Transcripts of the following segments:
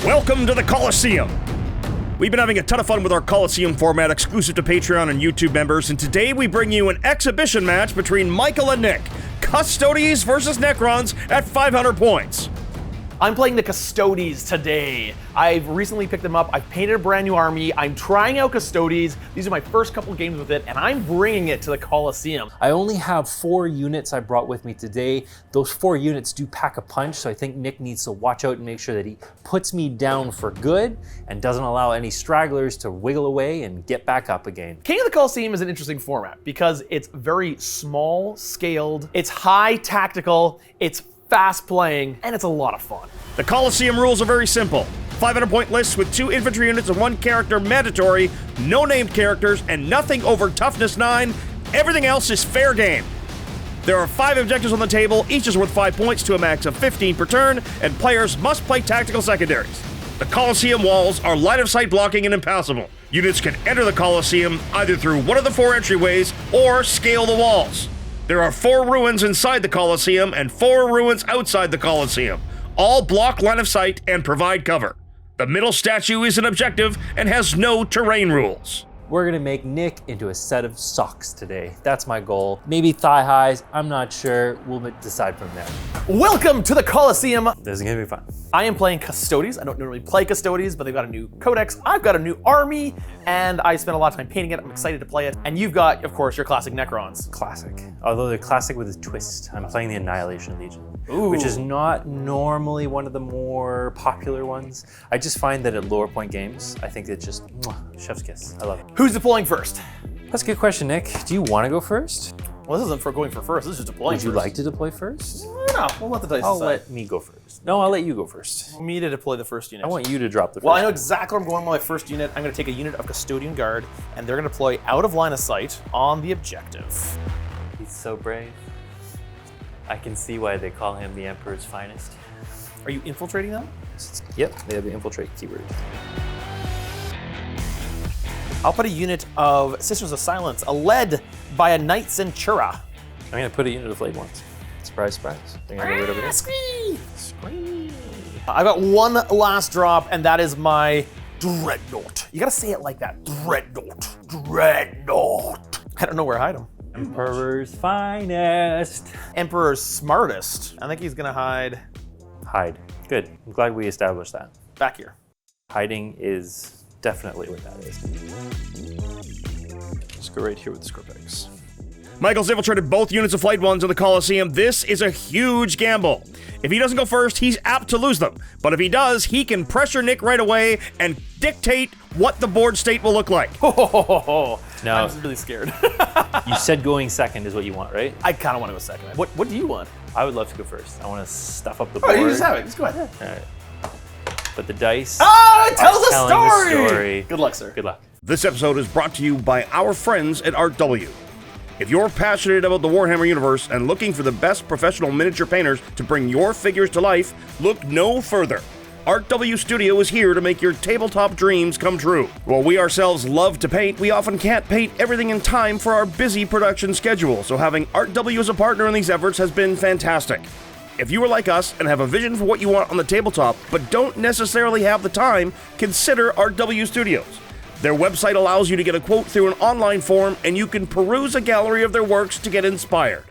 Welcome to the Coliseum! We've been having a ton of fun with our Coliseum format exclusive to Patreon and YouTube members, and today we bring you an exhibition match between Michael and Nick. Custodes versus Necrons at 500 points. I'm playing the Custodes today. I've recently picked them up. I've painted a brand new army. I'm trying out Custodes. These are my first couple games with it, and I'm bringing it to the Coliseum. I only have 4 units I brought with me today. Those 4 units do pack a punch, so I think Nick needs to watch out and make sure that he puts me down for good and doesn't allow any stragglers to wiggle away and get back up again. King of the Coliseum is an interesting format because it's very small scaled, it's high tactical, it's fast playing, and it's a lot of fun. The Coliseum rules are very simple. 500 point lists with 2 infantry units and 1 character mandatory, no named characters, and nothing over toughness 9. Everything else is fair game. There are 5 objectives on the table, each is worth 5 points to a max of 15 per turn, and players must play tactical secondaries. The Coliseum walls are line of sight blocking and impassable. Units can enter the Coliseum either through one of the 4 entryways or scale the walls. There are 4 ruins inside the Coliseum and 4 ruins outside the Coliseum. All block line of sight and provide cover. The middle statue is an objective and has no terrain rules. We're gonna make Nick into a set of socks today. That's my goal. Maybe thigh highs, I'm not sure. We'll decide from there. Welcome to the Coliseum. This is gonna be fun. I am playing Custodes. I don't normally play Custodes, but they've got a new codex. I've got a new army, and I spent a lot of time painting it. I'm excited to play it. And you've got, of course, your classic Necrons. Classic. Although they're classic with a twist. I'm playing the Annihilation Legion, Ooh. which is not normally one of the more popular ones. I just find that at lower point games, I think it's just chef's kiss. I love it. Who's deploying first? That's a good question, Nick. Do you want to go first? Well, this isn't for going for first. This is just deploying Would you first. like to deploy first? No, we'll let the dice I'll decide. let me go first. No, I'll let you go first. Me to deploy the first unit. I want you to drop the first. Well, I know one. exactly where I'm going with my first unit. I'm going to take a unit of Custodian Guard, and they're going to deploy out of line of sight on the objective. He's so brave. I can see why they call him the Emperor's finest. Are you infiltrating them? Yep, they have the infiltrate keyword. I'll put a unit of Sisters of Silence, led by a Knight-Centura. I'm gonna put a unit of Flayed Ones. Surprise, surprise. They're gonna go right over here. Scream! I got one last drop, and that is my Dreadnought. You gotta say it like that. Dreadnought. Dreadnought. I don't know where to hide him. Emperor's finest. Emperor's smartest. I think he's gonna hide Hide. Good. I'm glad we established that. back here. Hiding is definitely what that is. Let's go right here with the Skorpheks. Michael's infiltrated both units of Flayed Ones in the Coliseum. This is a huge gamble. If he doesn't go first, he's apt to lose them. But if he does, he can pressure Nick right away and dictate what the board state will look like. No. I'm really scared. You said going second is what you want, right? I kind of want to go second. What do you want? I would love to go first. I want to stuff up the Oh, board. you just have it. Just go ahead. All right. But the dice. Ah, it tells telling a the story. story. Good luck, sir. Good luck. This episode is brought to you by our friends at ArtW. If you're passionate about the Warhammer universe and looking for the best professional miniature painters to bring your figures to life, look no further. ArtW Studio is here to make your tabletop dreams come true. While we ourselves love to paint, we often can't paint everything in time for our busy production schedule, so having ArtW as a partner in these efforts has been fantastic. If you are like us and have a vision for what you want on the tabletop, but don't necessarily have the time, consider ArtW Studios. Their website allows you to get a quote through an online form, and you can peruse a gallery of their works to get inspired.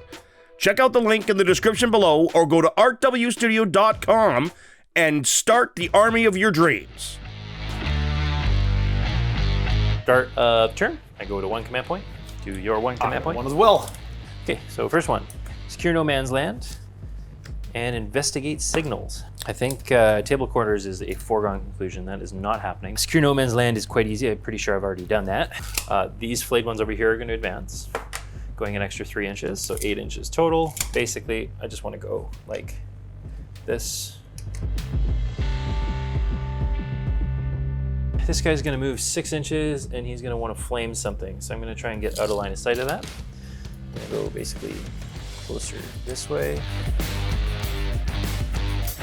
Check out the link in the description below, or go to artwstudio.com and start the army of your dreams. Start of turn. I go to 1 command point. Do your 1 command point. One as well. Okay, so first one. Secure no man's land and investigate signals. I think table quarters is a foregone conclusion. That is not happening. Secure no man's land is quite easy. I'm pretty sure I've already done that. These Flayed Ones over here are going to advance, going an extra 3 inches, so 8 inches total. Basically, I just want to go like this. This guy's going to move 6 inches, and he's going to want to flame something. So I'm going to try and get out of line of sight of that. I'm going to go basically closer this way.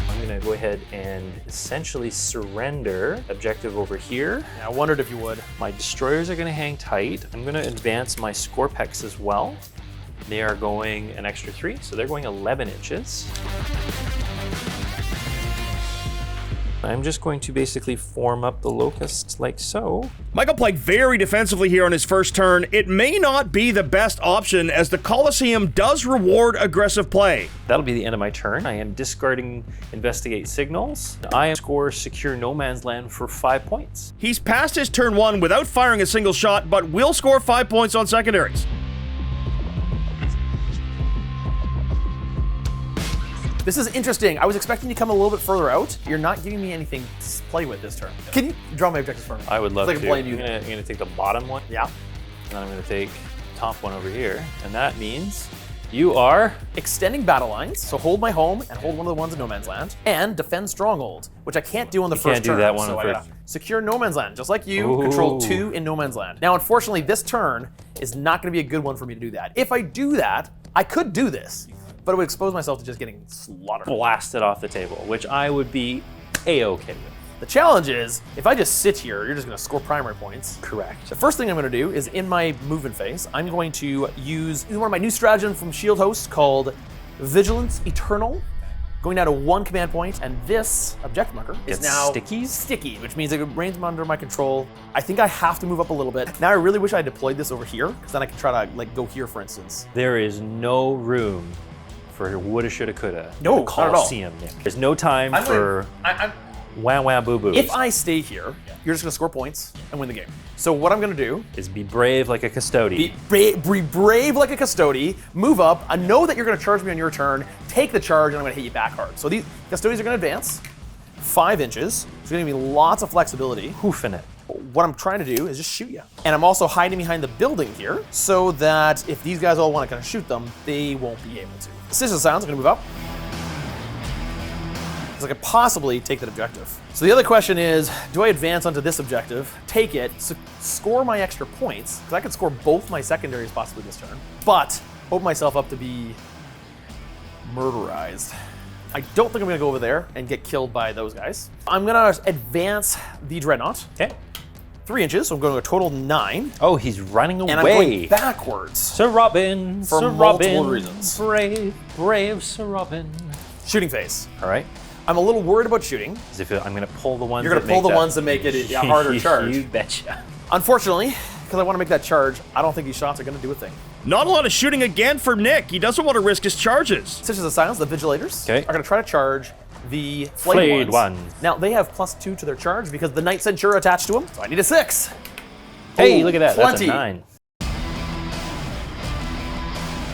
I'm going to go ahead and essentially surrender objective over here. Yeah, I wondered if you would. My destroyers are going to hang tight. I'm going to advance my Skorpheks as well. They are going an extra 3, so they're going 11 inches. I'm just going to basically form up the Lokhust like so. Michael played very defensively here on his first turn. It may not be the best option as the Colosseum does reward aggressive play. That'll be the end of my turn. I am discarding Investigate Signals. I score Secure No Man's Land for 5 points. He's passed his turn 1 without firing a single shot, but will score 5 points on secondaries. This is interesting. I was expecting you to come a little bit further out. You're not giving me anything to play with this turn. Can you draw my objectives for me? I would love so I can to. blame you. I'm gonna take the bottom one. Yeah. And then I'm gonna take the top one over here. And that means you are Extending battle lines, so hold my home and hold one of the ones in No Man's Land, and defend Stronghold, which I can't do on the first can't do turn. that one so on I first. gotta secure No Man's Land, just like you, Ooh. control 2 in No Man's Land. Now, unfortunately, this turn is not gonna be a good one for me to do that. If I do that, I could do this, but it would expose myself to just getting slaughtered. blasted off the table, which I would be A-okay with. The challenge is, if I just sit here, you're just gonna score primary points. Correct. The first thing I'm gonna do is in my movement phase, I'm going to use one of my new stratagems from Shield Host called Vigilance Eternal, going down to 1 command point, and this objective marker is It's now stickies? sticky, which means it remains under my control. I think I have to move up a little bit. Now I really wish I had deployed this over here, because then I could try to like go here, for instance. There is no room for woulda, shoulda, coulda. No, in the not at all. Colosseum, Nick. There's no time for wah wah boo boos. If I stay here, you're just gonna score points and win the game. So what I'm gonna do is be brave like a custodian. Be brave like a custody, move up, I know that you're gonna charge me on your turn, take the charge, and I'm gonna hit you back hard. So these custodians are gonna advance 5 inches. There's gonna be lots of flexibility. Hoofing it. What I'm trying to do is just shoot you. And I'm also hiding behind the building here so that if these guys all wanna kind of shoot them, they won't be able to. Scissor Sounds are gonna move up. Because I could possibly take that objective. So the other question is, do I advance onto this objective, take it, score my extra points, because I could score both my secondaries possibly this turn, but open myself up to be murderized. I don't think I'm gonna go over there and get killed by those guys. I'm gonna advance the Dreadnought. Okay. 3 inches, so I'm going to a total 9. Oh, he's running away. And I'm going backwards. Sir Robin, For Sir multiple Robin, reasons. Brave, brave Sir Robin. Shooting phase. All right. I'm a little worried about shooting. As if I'm going to pull the ones. You're going to pull the ones that make it a harder charge. You betcha. Unfortunately, because I want to make that charge, I don't think these shots are going to do a thing. Not a lot of shooting again for Nick. He doesn't want to risk his charges. Stitches of Silence, the Vigilators, Okay. are going to try to charge the Flayed Flayed Ones. Now, they have +2 to their charge because the Knight-Centura attached to them, so I need a 6. Hey, Oh, look at that. plenty. That's a 9.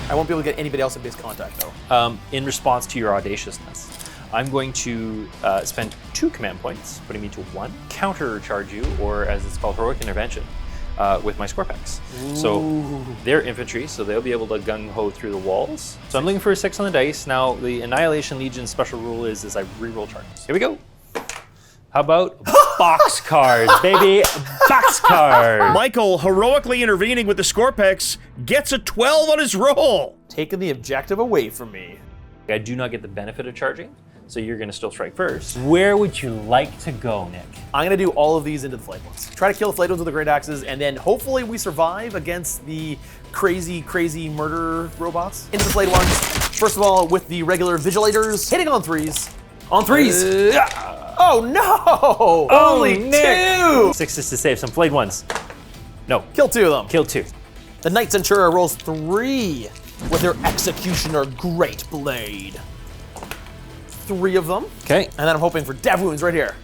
I won't be able to get anybody else in base contact, though. In response to your audaciousness, I'm going to spend 2 command points, putting me to 1, counter-charge you, or as it's called, heroic intervention, with my Skorpheks. So they're infantry, so they'll be able to gung-ho through the walls. So I'm looking for a 6 on the dice. Now, the Annihilation Legion special rule is I reroll charges. Here we go. How about box cards, baby? Box cards. Michael, heroically intervening with the Skorpheks, gets a 12 on his roll. Taking the objective away from me. I do not get the benefit of charging, so you're going to still strike first. Where would you like to go, Nick? I'm going to do all of these into the Flayed Ones. Try to kill the Flayed Ones with the Great Axes, and then hopefully we survive against the crazy, crazy murder robots. Into the Flayed Ones. First of all, with the regular Vigilators, hitting on 3s. On 3s! Oh no! Only Nick. 2! 6 to save some Flayed Ones. No, Kill 2 of them. kill 2. The Knight-Centura rolls 3 with their Executioner Great Blade. 3 of them. Okay. And then I'm hoping for death wounds right here.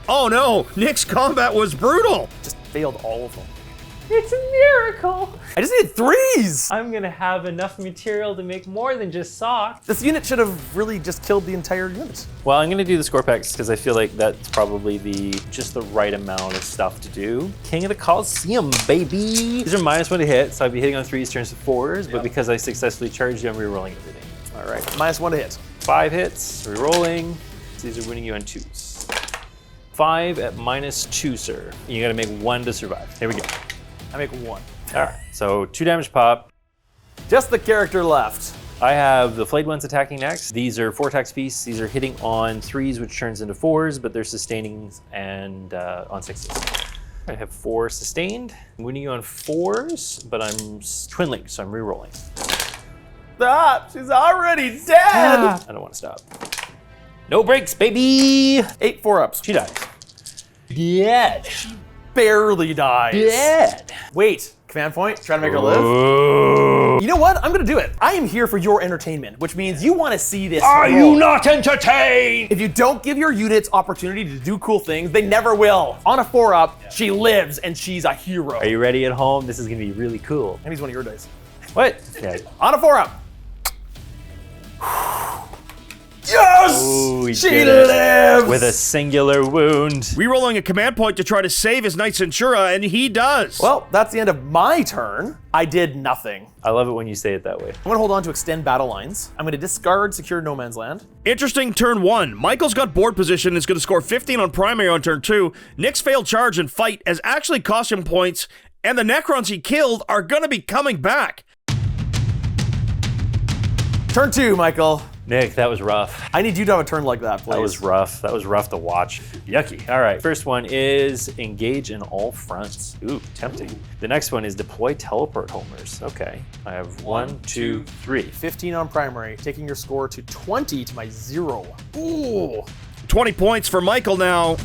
Oh no, Nick's combat was brutal. Just failed all of them. It's a miracle. I just needed 3s! I'm gonna have enough material to make more than just socks. This unit should have really just killed the entire unit. Well, I'm gonna do the Skorpheks because I feel like that's probably just the right amount of stuff to do. King of the Colosseum, baby. These are -1 to hit, so I'd be hitting on 3s, turns to 4s, but because I successfully charged you, I'm rerolling everything. All right, -1 to hit. 5 hits, rerolling. These are winning you on 2s. 5 at -2, sir. You gotta make 1 to survive. Here we go. I make 1. All right, so 2 damage pop. Just the character left. I have the Flayed Ones attacking next. These are 4 attack feasts. These are hitting on 3s, which turns into 4s, but they're sustaining and on 6s. I have 4 sustained. I'm winning you on 4s, but I'm twin link, so I'm rerolling. Stop! She's already dead! I don't want to stop. No breaks, baby. 8 4-ups. She dies. Dead. Barely dies. Dead. Wait, command point, try to make her live. Oh. You know what? I'm gonna do it. I am here for your entertainment, which means you want to see this. Are roll. you not entertained? If you don't give your units opportunity to do cool things, they never will. On a 4-up, she lives and she's a hero. Are you ready at home? This is gonna be really cool. Maybe it's one of your dice. What? Yeah. On a 4-up. Yes! Ooh, she did it. lives! With a singular wound. Rerolling a command point to try to save his Knight-Centura, and he does. Well, that's the end of my turn. I did nothing. I love it when you say it that way. I'm gonna hold on to extend battle lines. I'm gonna discard secure no man's land. Interesting turn 1. Michael's got board position and is going to score 15 on primary on turn 2. Nick's failed charge and fight has actually cost him points, and the Necrons he killed are going to be coming back. Turn 2, Michael. Nick, that was rough. I need you to have a turn like that, please. That was rough. That was rough to watch. Yucky. All right. First one is engage in all fronts. Ooh, tempting. The next one is deploy teleport homers. Okay. I have 1, 2, 3. 15 on primary, taking your score to 20 to my 0. Ooh. 20 points for Michael now.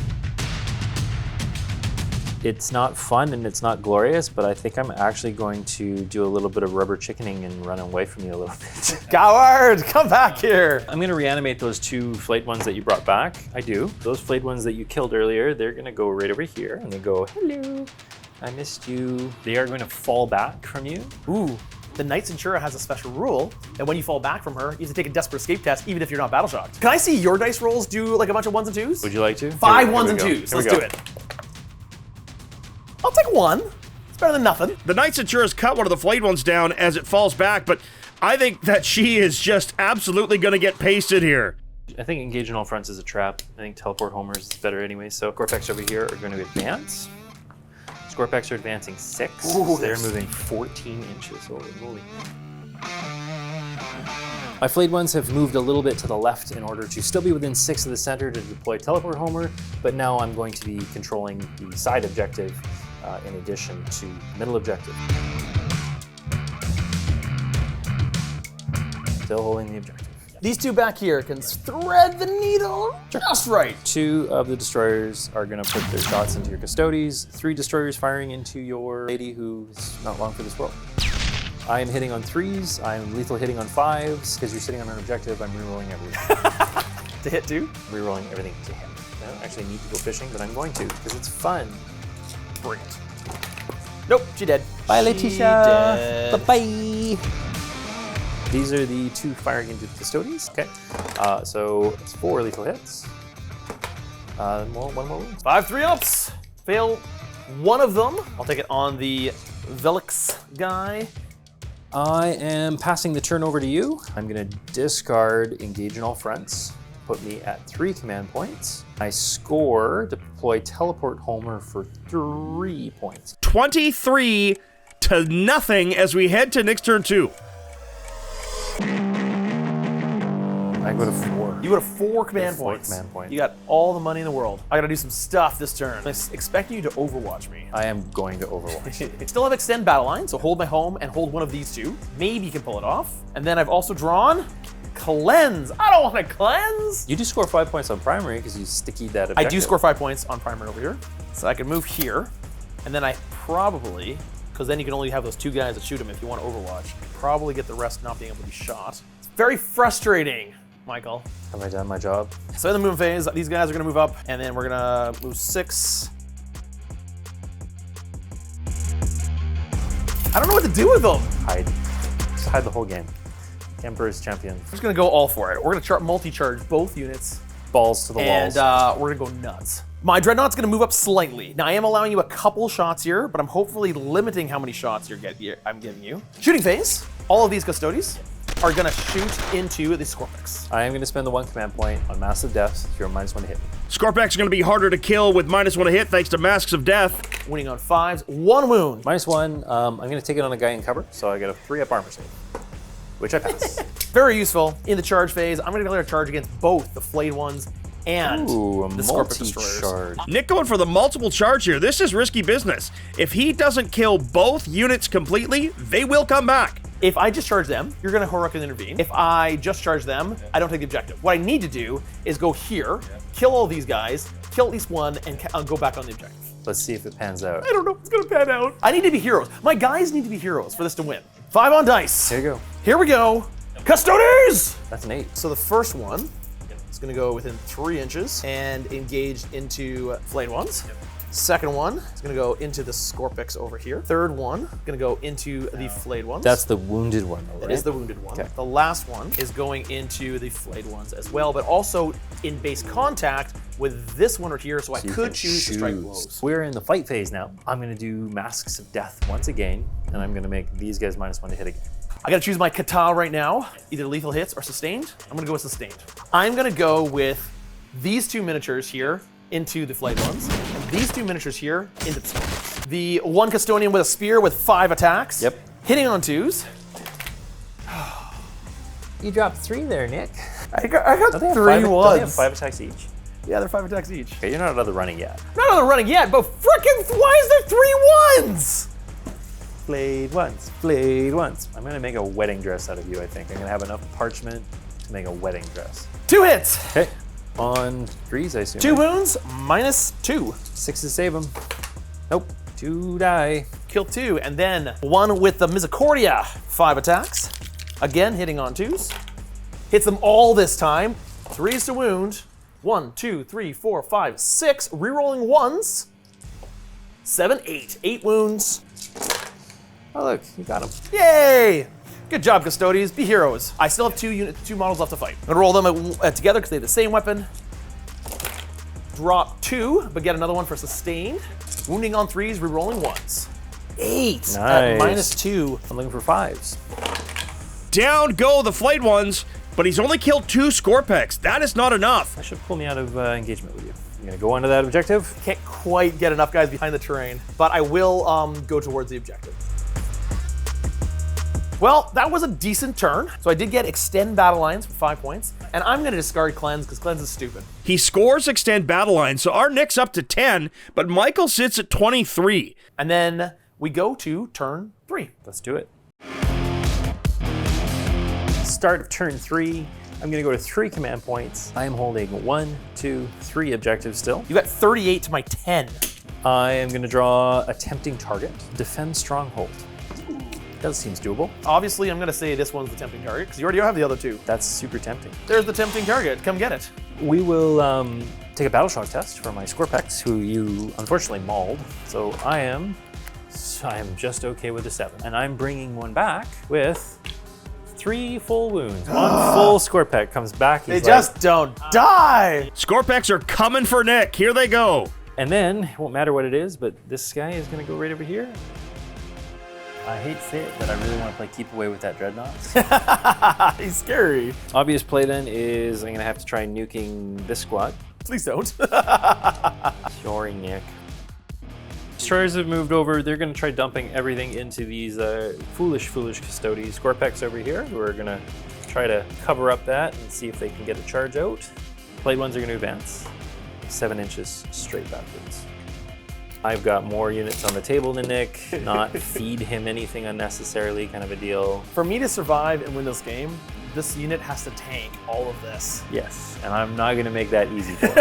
It's not fun and it's not glorious, but I think I'm actually going to do a little bit of rubber chickening and run away from you a little bit. Coward, come back here. I'm gonna reanimate those 2 flayed ones that you brought back. I do. Those flayed ones that you killed earlier, they're gonna go right over here and they go, hello, I missed you. They are going to fall back from you. Ooh. The Knight-Centura has a special rule that when you fall back from her, you have to take a desperate escape test even if you're not battle shocked. Can I see your dice rolls do like a bunch of 1s and 2s? Would you like to? 5 Here 1s we and go. 2s. Here we Let's go. do it. I'll take 1. It's better than nothing. The Knight-Centura's cut one of the Flayed Ones down as it falls back, but I think that she is just absolutely going to get pasted here. I think engage in all fronts is a trap. I think teleport homers is better anyway. So Skorpheks over here are going to advance. Skorpheks are advancing 6. Ooh, They're moving 14 inches. Holy moly. My flayed ones have moved a little bit to the left in order to still be within 6 of the center to deploy teleport homer, but now I'm going to be controlling the side objective in addition to middle objective. Still holding the objective. These 2 back here can thread the needle just right. 2 of the destroyers are going to put their shots into your Custodes. 3 destroyers firing into your lady who's not long for this world. I am hitting on 3s. I'm lethal hitting on 5s. Because you're sitting on an objective, I'm rerolling everything. To hit 2? Rerolling everything to hit. I don't actually need to go fishing, but I'm going to because it's fun. Bring it. Nope, she dead. Bye, She Letitia. dead. Bye-bye. These are the 2 firing into the Custodes. Okay. So it's 4 lethal hits. One more wound. 5 3-ups. Fail 1 of them. I'll take it on the Velix guy. I am passing the turn over to you. I'm gonna discard engage in all fronts, put me at 3 command points. I score deploy teleport homer for 3 points. 23 to nothing as we head to Nick's turn 2. I go to 4. You go to 4 command Four points. command points. You got all the money in the world. I gotta do some stuff this turn. I'm expecting you to overwatch me. I am going to Overwatch. Still have extend battle line, so hold my home and hold one of these 2. Maybe you can pull it off. And then I've also drawn cleanse. I don't want to cleanse. You do score 5 points on primary because you stickied that objective. I do score 5 points on primary over here. So I can move here. And then I probably, because then you can only have those 2 guys that shoot him if you want to overwatch, probably get the rest not being able to be shot. It's very frustrating, Michael. Have I done my job? So in the move phase, these guys are gonna move up, and then we're gonna move 6. I don't know what to do with them. Hide. Just hide the whole game. Emperor's champion. I'm just gonna go all for it. We're gonna multi-charge both units, Balls to the and walls. we're gonna go nuts. My Dreadnought's gonna move up slightly. Now I am allowing you a couple shots here, but I'm hopefully limiting how many shots I'm giving you. Shooting phase. All of these Custodes are gonna shoot into the Skorpheks. I am going to spend the 1 command point on Massive Death. You're -1 to hit. Skorphek's going to be harder to kill with -1 to hit thanks to Masks of Death. Winning on 5s, 1 wound. -1. I'm going to take it on a guy in cover, so I get a 3-up armor save, which I pass. Very useful. In the charge phase, I'm gonna declare a charge against both the Flayed Ones and Ooh, a the Skorphek Destroyers. multi-charge. Nick going for the multiple charge here. This is risky business. If he doesn't kill both units completely, they will come back. If I just charge them, you're gonna heroically intervene. If I just charge them, I don't take the objective. What I need to do is go here, kill all these guys, kill at least one, and go back on the objective. Let's see if it pans out. I don't know if it's gonna pan out. I need to be heroes. My guys need to be heroes for this to win. 5 on dice. Here you go. Here we go. Custodes! That's an 8. So the first one is gonna go within 3 inches and engage into Flayed Ones. Second one is gonna go into the Skorpheks over here. Third one, gonna go into the Flayed Ones. That's the wounded one, though, right? That is the wounded one. Okay. The last one is going into the Flayed Ones as well, but also in base contact with this one right here, so I You could can choose to strike blows. We're in the fight phase now. I'm gonna do Masks of Death once again, and I'm gonna make these guys -1 to hit again. I gotta choose my kata right now, either lethal hits or sustained. I'm gonna go with sustained. I'm gonna go with these 2 miniatures here into the Flayed Ones, and these 2 miniatures here into the Skorpheks. The 1 Custodian with a spear with 5 attacks. Yep. Hitting on 2s. You dropped 3 there, Nick. I got 3 Don't they ones. have 5 attacks each? Yeah, they're 5 attacks each. Okay, you're not out of the running yet. Not on the running yet, but frickin' why is there 3 ones? Flayed Ones, Flayed Ones. I'm gonna make a wedding dress out of you, I think. I'm gonna have enough parchment to make a wedding dress. 2 hits. Okay. On 3s, I assume. 2 wounds, -2. 6 to save him. Nope. 2 die. Kill 2, and then 1 with the Misericordia. 5 attacks. Again, hitting on 2s. Hits them all this time. 3s to wound. 1, 2, 3, 4, 5, 6. Rerolling 1s. 7, 8. 8 wounds. Oh, look, you got him. Yay! Good job, Custodes. Be heroes. I still have 2 models left to fight. I'm gonna roll them together because they have the same weapon. Drop 2, but get another one for sustained. Wounding on 3s, rerolling 1s. 8 at Nice. -2. I'm looking for 5s. Down go the Flayed Ones, but he's only killed 2 Skorpheks. That is not enough. That should pull me out of engagement with you. I'm gonna go onto that objective. Can't quite get enough guys behind the terrain, but I will go towards the objective. Well, that was a decent turn. So I did get Extend Battle Lines for 5 points, and I'm gonna discard Cleanse because Cleanse is stupid. He scores Extend Battle Line, so our Nick's up to 10, but Michael sits at 23. And then we go to turn 3. Let's do it. Start of turn 3. I'm gonna go to 3 command points. I am holding 1, 2, 3 objectives still. You got 38 to my 10. I am gonna draw a tempting target. Defend Stronghold. That seems doable. Obviously, I'm gonna say this one's the tempting target because you already have the other 2. That's super tempting. There's the tempting target. Come get it. We will take a battle shock test for my Skorpheks, who you unfortunately mauled. So I am just okay with a 7. And I'm bringing one back with 3 full wounds. One full Skorphek comes back. They just don't die. Skorpheks are coming for Nick. Here they go. And then, it won't matter what it is, but this guy is gonna go right over here. I hate to say it, but I really want to play keep away with that Dreadnought. He's scary. Obvious play then is I'm gonna have to try nuking this squad. Please don't. Sorry, Nick. Destroyers have moved over. They're gonna try dumping everything into these foolish Custodes. Skorpheks over here, who are gonna try to cover up that and see if they can get a charge out. Flayed Ones are gonna advance 7 inches straight backwards. I've got more units on the table than Nick, not feed him anything unnecessarily kind of a deal. For me to survive and win this game, this unit has to tank all of this. Yes, and I'm not gonna make that easy for him.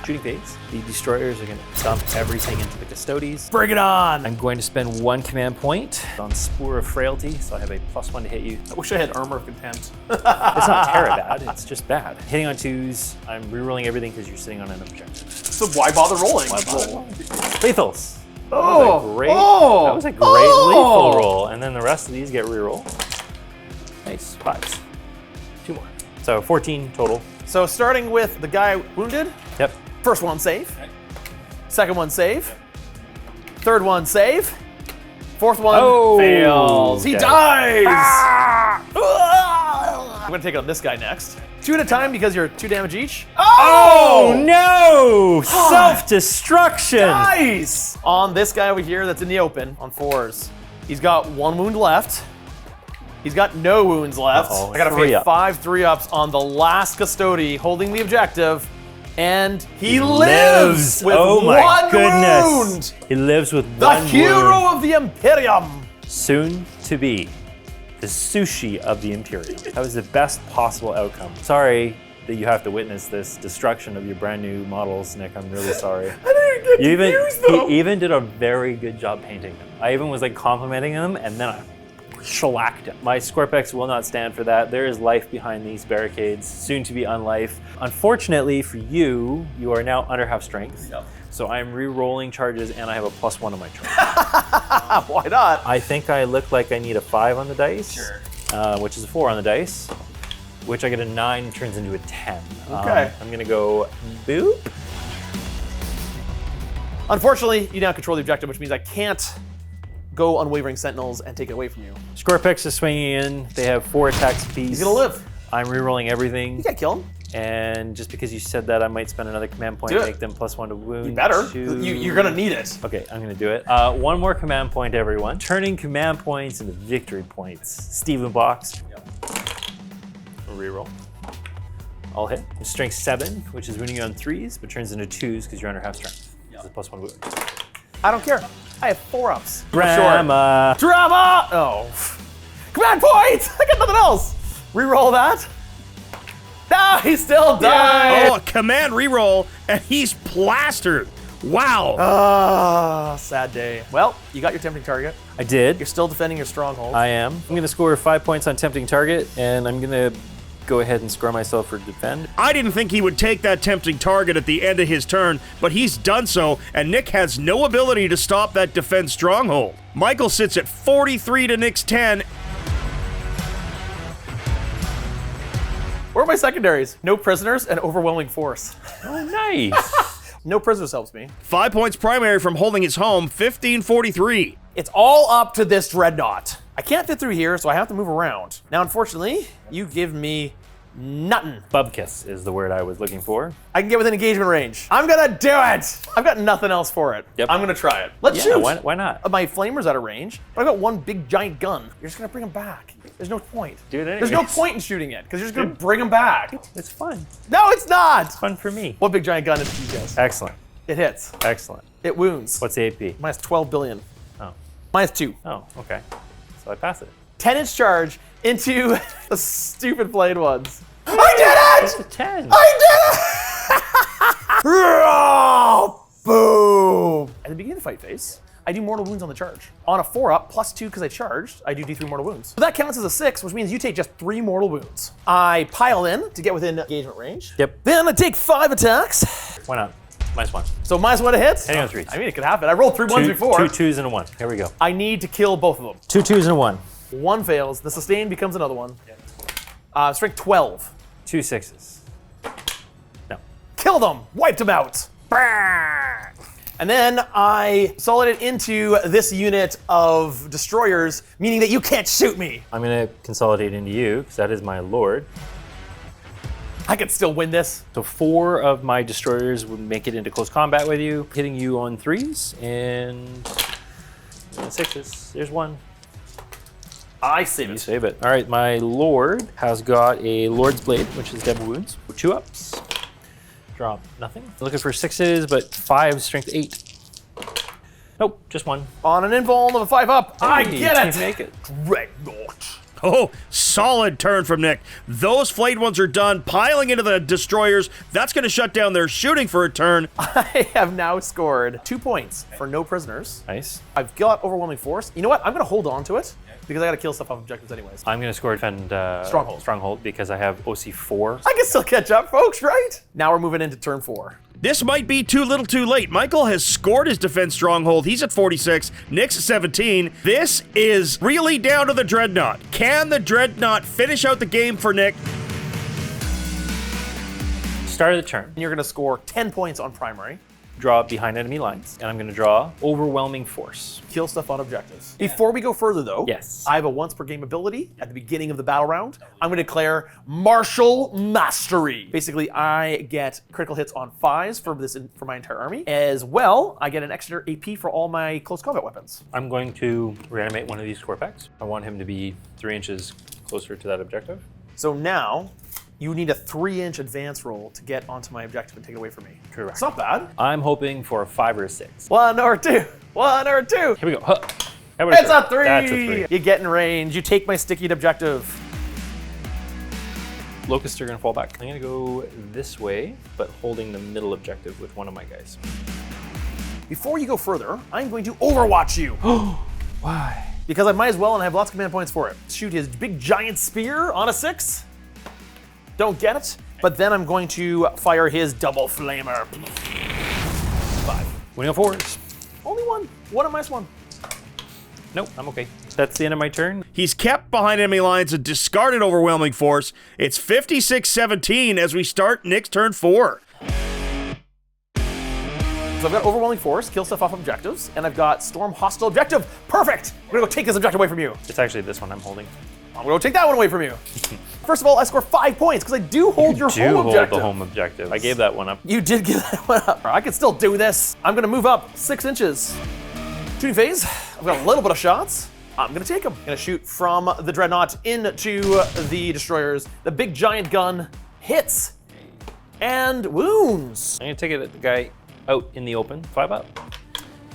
Shooting phase. The Destroyers are gonna dump everything into the Custodes. Bring it on! I'm going to spend 1 command point on Spore of Frailty, so I have a +1 to hit you. I wish I had Armor of Contempt. It's not terra bad, it's just bad. Hitting on 2s, I'm rerolling everything because you're sitting on an objective. So why bother rolling? Lethals. Oh, That was a great lethal roll. And then the rest of these get reroll. Nice, 5s. 2 more. So 14 total. So starting with the guy wounded, Yep. first one save, second one save, third one save, fourth one fails. He okay. dies! I'm gonna take on this guy next. 2 at a time because you're 2 damage each. Oh no! Self-destruction! Nice! On this guy over here that's in the open on 4s, he's got 1 wound left. He's got no wounds left. Uh-oh, I gotta 3 pay up. 5 3-ups on the last Custodian holding the objective. And he lives with oh my 1 goodness. wound. He lives with The 1 hero wound. of the Imperium. Soon to be the sushi of the Imperium. That was the best possible outcome. Sorry that you have to witness this destruction of your brand new models, Nick. I'm really sorry. I didn't get to use them. He even did a very good job painting them. I even was like complimenting him, and then I shellacked him. My Skorpheks will not stand for that. There is life behind these barricades, soon to be unlife. Unfortunately for you, you are now under half strength. Yep. So I'm re-rolling charges, and I have a +1 on my charge. Why not? I think I look like I need a 5 on the dice, Sure. Which is a 4 on the dice, which I get a 9 turns into a 10. Okay. I'm gonna go boop. Unfortunately, you now control the objective, which means I can't go Unwavering Sentinels and take it away from you. Skorpheks is swinging in. They have 4 attacks apiece. He's gonna live. I'm re-rolling everything. You can't kill him. And just because you said that, I might spend another command point Do to it. make them +1 to wound. You better. 2. You're gonna need it. Okay, I'm gonna do it. One more command point, everyone. Turning command points into victory points. Steven box. Reroll. All hit. Strength 7, which is wounding you on 3s, but turns into 2s because you're under half strength. It's a +1 wound. I don't care. I have 4-ups. Drama. Drama! Oh. Command points! I got nothing else. Reroll that. No, he still died. Oh, a command reroll, and he's plastered. Wow. Ah, sad day. Well, you got your tempting target. I did. You're still defending your stronghold. I am. I'm gonna score 5 points on tempting target, and I'm gonna go ahead and score myself for defend. I didn't think he would take that tempting target at the end of his turn, but he's done so, and Nick has no ability to stop that defense stronghold. Michael sits at 43 to Nick's 10. Where are my secondaries? No prisoners and overwhelming force. Oh, nice. No prisoners helps me. 5 points primary from holding his home, 1543. It's all up to this Dreadnought. I can't fit through here, so I have to move around. Now, unfortunately, you give me nothing. Bubkiss is the word I was looking for. I can get within engagement range. I'm gonna do it! I've got nothing else for it. Yep. I'm gonna try it. Let's Yeah, shoot! why not? My flamer's out of range, but I've got one big giant gun. You're just gonna bring him back. There's no point. Do it There's no anyways. point in shooting it, because you're just gonna bring him back. It's fun. No, it's not! Fun for me. What big giant gun is it, you guys? Excellent. It hits. Excellent. It wounds. What's the AP? Minus 12 billion. Oh. Minus 2. Oh, okay. So I pass it. 10-inch charge into the stupid Flayed Ones. I did It's a 10. I did it! Oh, boom! At the beginning of the fight phase, I do mortal wounds on the charge. On a 4-up, +2 because I charged, I do D3 mortal wounds. So that counts as a 6, which means you take just 3 mortal wounds. I pile in to get within engagement range. Yep. Then I take 5 attacks. Why not? -1. So -1 to hit. Hitting on 3s. I mean, it could happen. I rolled 3 ones before. 2 2s and a 1. Here we go. I need to kill both of them. 2 2s and a 1. 1 fails. The sustain becomes another one. Strength 12. 2 6s. No. Killed them. Wiped them out. And then I solid it into this unit of destroyers, meaning that you can't shoot me. I'm gonna consolidate into you, because that is my lord. I can still win this. So 4 of my destroyers would make it into close combat with you, hitting you on 3s and 6s. There's 1. I save You it. save it. All right, my lord has got a Lord's Blade, which is double wounds. 2 ups. Drop nothing. Looking for 6s, but 5, strength 8. Nope, just 1. On an invuln of a 5-up, I Hey, get you it. make it. Dreadnought. Oh, solid turn from Nick. Those Flayed Ones are done, piling into the destroyers. That's going to shut down their shooting for a turn. I have now scored 2 points for no prisoners. Nice. I've got overwhelming force. You know what? I'm going to hold on to it because I got to kill stuff off objectives anyways. I'm gonna score defend Stronghold because I have OC4. I can still catch up, folks, right? Now we're moving into turn 4. This might be too little too late. Michael has scored his defense stronghold. He's at 46. Nick's at 17. This is really down to the Dreadnought. Can the Dreadnought finish out the game for Nick? Start of the turn. And you're going to score 10 points on primary. Draw behind enemy lines, and I'm gonna draw Overwhelming Force. Kill stuff on objectives. Before we go further, though, Yes. I have a once per game ability at the beginning of the battle round. I'm going to declare Martial Mastery. Basically, I get critical hits on 5s for my entire army. As well, I get an extra AP for all my close combat weapons. I'm going to reanimate one of these Skorpheks. I want him to be 3 inches closer to that objective. So now, you need a 3-inch advance roll to get onto my objective and take it away from me. Correct. It's not bad. I'm hoping for a 5 or a 6. 1 or 2. 1 or 2. Here we go. Huh. It's a 3! That's a 3. You get in range. You take my sticky objective. Locusts are gonna fall back. I'm gonna go this way, but holding the middle objective with one of my guys. Before you go further, I'm going to overwatch you. Why? Because I might as well, and I have lots of command points for it. Shoot his big giant spear on a 6. Don't get it. But then I'm going to fire his double flamer. 5. Winning on 4s. Only one. One at -1. Nope, I'm okay. That's the end of my turn. He's kept behind enemy lines and discarded overwhelming force. It's 56-17 as we start Nick's turn 4. So I've got overwhelming force, kill stuff off objectives, and I've got storm hostile objective. Perfect! I'm gonna go take this objective away from you. It's actually this one I'm holding. I'm gonna go take that one away from you. First of all, I score 5 points because I do hold your home hold objective. the home objective. I gave that one up. You did give that one up. I can still do this. I'm gonna move up 6 inches. Shooting phase. I've got a little bit of shots. I'm gonna take them. I'm gonna shoot from the Dreadnought into the Destroyers. The big giant gun hits and wounds. I'm gonna take it at the guy out in the open. 5 up.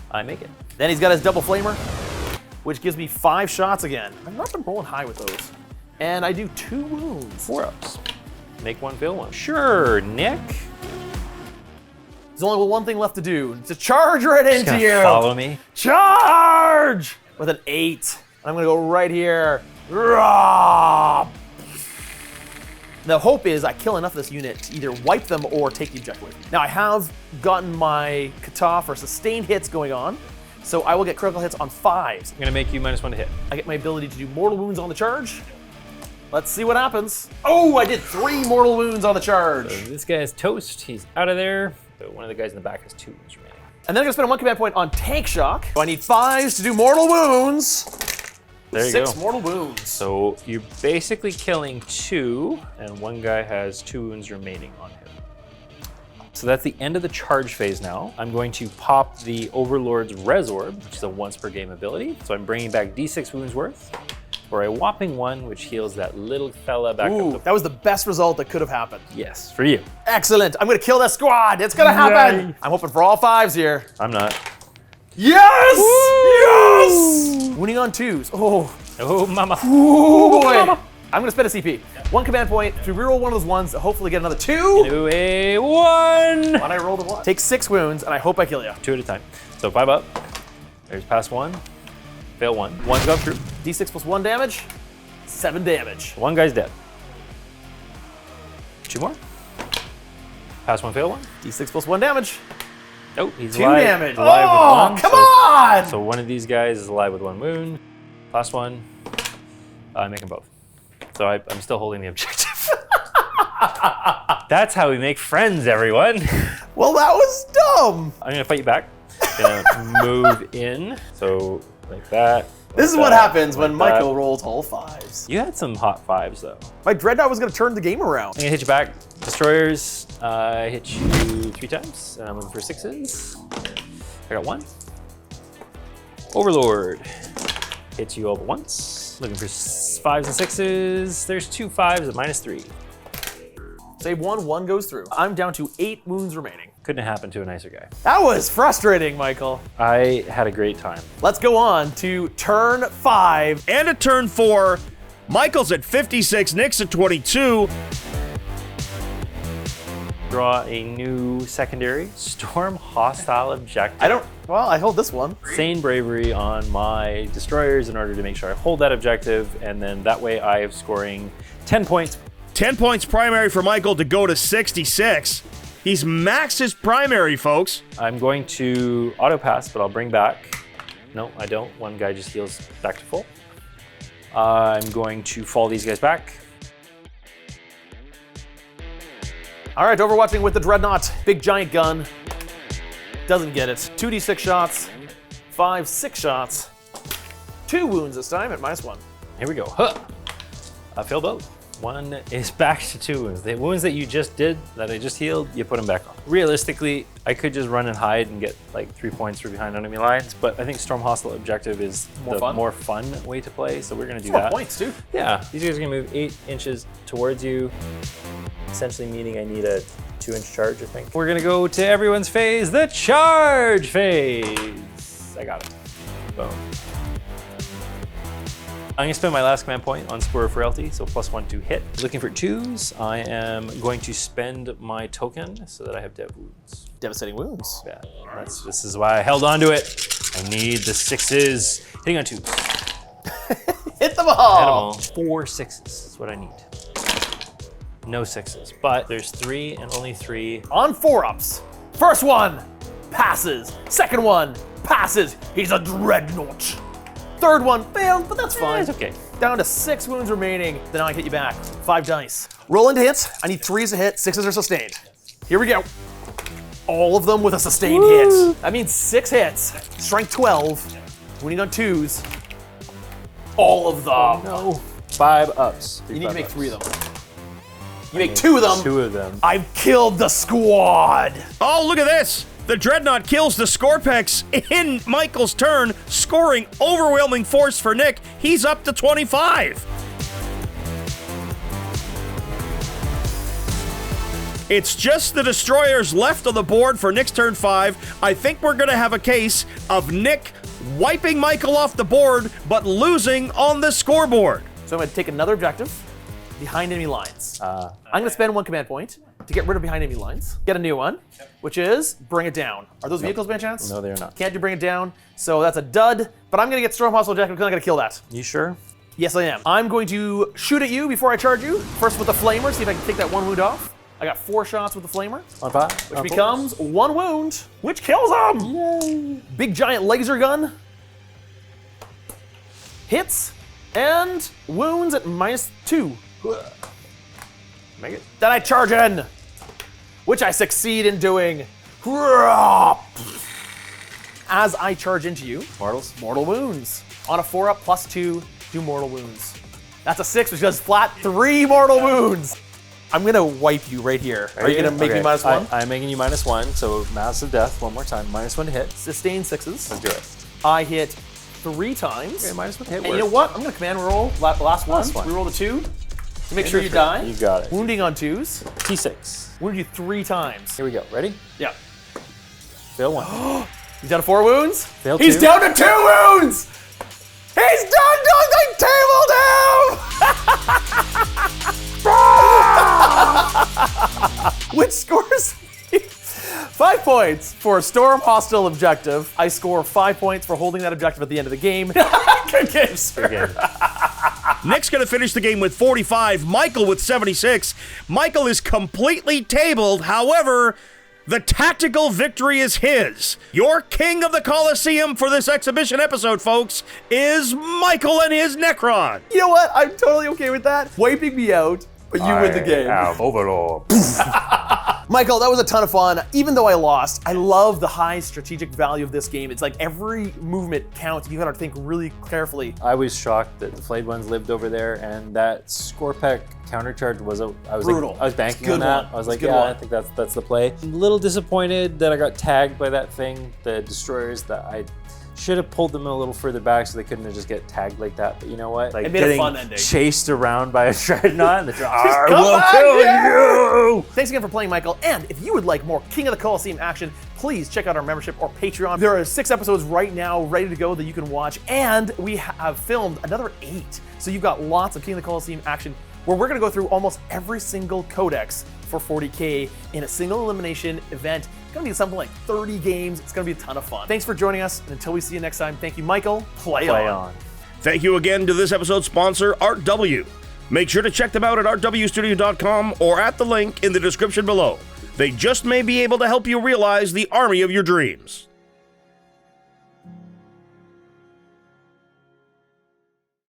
I make it. Then he's got his double flamer, which gives me 5 shots again. I've not been rolling high with those. And I do 2 wounds. 4 ups. Make 1, fail 1. Sure, Nick. There's only one thing left to do. To charge right into you. Follow me. Charge! With an 8. I'm gonna go right here. Rah! The hope is I kill enough of this unit to either wipe them or take the objective away. Now I have gotten my kata for sustained hits going on, so I will get critical hits on 5s. I'm gonna make you -1 to hit. I get my ability to do mortal wounds on the charge. Let's see what happens. Oh, I did 3 mortal wounds on the charge. So this guy is toast. He's out of there. So one of the guys in the back has 2 wounds remaining. And then I'm gonna spend 1 command point on tank shock. So I need 5s to do mortal wounds. There you 6 go. mortal wounds. So you're basically killing 2, and one guy has 2 wounds remaining on him. So that's the end of the charge phase now. I'm going to pop the Overlord's Resorb, which is a once per game ability. So I'm bringing back D6 wounds worth, for a whopping 1, which heals that little fella back Ooh, up. that was the best result that could have happened. Yes, for you. Excellent. I'm gonna kill that squad. It's gonna happen. Yay. I'm hoping for all 5s here. I'm not. Yes! Yes! Winning on 2s. Oh. Oh, mama. Ooh, boy. I'm gonna spend a CP. 1 command point to reroll one of those ones to hopefully get another 2. Do a 1. When I roll the 1. Take 6 wounds, and I hope I kill you. 2 at a time. So 5 up. There's pass 1. Fail 1. 1's gone through. D6 plus 1 damage. 7 damage. 1 guy's dead. 2 more. Pass 1, fail 1. D6 plus 1 damage. Oh, he's 2 alive. damage. Alive Oh, with 1. come on! So one of these guys is alive with 1 wound. Last one. I make them both. So I'm still holding the objective. That's how we make friends, everyone. Well, that was dumb. I'm gonna fight you back. Gonna move in. So like that. This is like what that, happens when like that. Michael rolls all 5s. You had some hot 5s though. My Dreadnought was gonna turn the game around. I'm gonna hit you back. Destroyers, I hit you 3 times, and I'm looking for 6s. I got 1. Overlord, hits you all but once. Looking for 5s and 6s. There's 2 5s at -3. Save 1, 1 goes through. I'm down to 8 wounds remaining. Couldn't happen to a nicer guy. That was frustrating, Michael. I had a great time. Let's go on to turn 5. And at turn 4, Michael's at 56, Nick's at 22. Draw a new secondary. Storm hostile objective. I hold this one. Sane bravery on my destroyers in order to make sure I hold that objective, and then that way I am scoring 10 points. 10 points primary for Michael to go to 66. He's maxed his primary, folks. I'm going to auto pass, but I'll bring back. No, I don't. 1 guy just heals back to full. I'm going to fall these guys back. All right, overwatching with the Dreadnought. Big giant gun. Doesn't get it. 2d6 shots. 5, 6 shots. 2 wounds this time at -1. Here we go. Huh. I failed both. 1 is back to 2 wounds. The wounds that you just did, that I just healed, you put them back on. Realistically, I could just run and hide and get like 3 points for behind enemy lines, but I think Storm Hostile Objective is more fun way to play, so we're gonna do that. 4 points too. Yeah, these guys are gonna move 8 inches towards you, essentially meaning I need a 2-inch charge, I think. We're gonna go to everyone's phase, the charge phase. I got it. Boom. I'm gonna spend my last command point on Spur of Frailty, so +1 to hit. Looking for 2s, I am going to spend my token so that I have Dev Wounds. Devastating wounds. Yeah, this is why I held on to it. I need the 6s. Hitting on 2s. Hit them all. Hit them all. 4 6s is what I need. No 6s, but there's 3 and only 3. On 4-ups. First one passes. Second one passes. He's a Dreadnought. Third one failed, but that's fine. It's okay. Down to 6 wounds remaining. Then I hit you back. 5 dice. Roll into hits. I need 3s to hit. 6s are sustained. Here we go. All of them with a sustained hit. That means 6 hits. Strength 12. Winning on 2s. All of them. No. 5 ups. You need to make 3 of them. You make 2 of them. 2 of them. I've killed the squad. Oh, look at this! The Dreadnought kills the Skorpheks in Michael's turn, scoring overwhelming force for Nick. He's up to 25. It's just the Destroyers left on the board for Nick's turn 5. I think we're gonna have a case of Nick wiping Michael off the board, but losing on the scoreboard. So I'm gonna take another objective, behind enemy lines. I'm gonna spend 1 command point to get rid of behind enemy lines. Get a new one, which is bring it down. Are those vehicles by chance? No, they're not. Can't do bring it down, so that's a dud. But I'm gonna get Storm Hostile Objective because I'm gonna kill that. You sure? Yes, I am. I'm going to shoot at you before I charge you. First with the Flamer, see if I can take that 1 wound off. I got 4 shots with the Flamer. On 5. Which becomes 1 wound, which kills him! Yay. Big giant laser gun. Hits and wounds at -2. Make it. Then I charge in, which I succeed in doing. As I charge into you, Mortals. mortal wounds. On a 4-up, +2, do mortal wounds. That's a 6, which does flat 3 mortal wounds. I'm gonna wipe you right here. Are you gonna make me -1? I'm making you -1, so massive death one more time. -1 to hit. Sustain 6s. Let's do it. I hit 3 times. Okay, -1 to hit. And you know what? I'm gonna command roll last one. Last one. We roll the 2 to make sure you die. You got it. Wounding on 2s. T6. Wounded you 3 times. Here we go. Ready? Yeah. Fail 1. He's down to 4 wounds. Fail He's 2. down to 2 wounds. He's done. They tabled him. Which scores 5 points for a Storm Hostile Objective. I score 5 points for holding that objective at the end of the game. Good game, sir. Good game. Nick's gonna finish the game with 45, Michael with 76. Michael is completely tabled, however, the tactical victory is his. Your king of the Colosseum for this exhibition episode, folks, is Michael and his Necron. You know what? I'm totally okay with that. Wiping me out, but you win the game. Overlord. Michael, that was a ton of fun. Even though I lost, I love the high strategic value of this game. It's like every movement counts. You gotta think really carefully. I was shocked that the Flayed Ones lived over there, and that Skorphek countercharge was Brutal. I was banking Good on that. one. I was It's like, a good yeah, one. I think that's the play. I'm a little disappointed that I got tagged by that thing, the Destroyers, that I should have pulled them a little further back so they couldn't just get tagged like that. But you know what? Like It made a getting fun ending. chased around by a Dreadnought, and I come will back, kill yeah! you! Thanks again for playing, Michael. And if you would like more King of the Colosseum action, please check out our membership or Patreon. There are 6 episodes right now ready to go that you can watch, and we have filmed another 8. So you've got lots of King of the Colosseum action where we're gonna go through almost every single codex for 40K in a single elimination event. It's gonna be something like 30 games. It's gonna be a ton of fun. Thanks for joining us, and until we see you next time, thank you, Michael. Play on. Thank you again to this episode's sponsor, Art W. Make sure to check them out at artwstudio.com or at the link in the description below. They just may be able to help you realize the army of your dreams.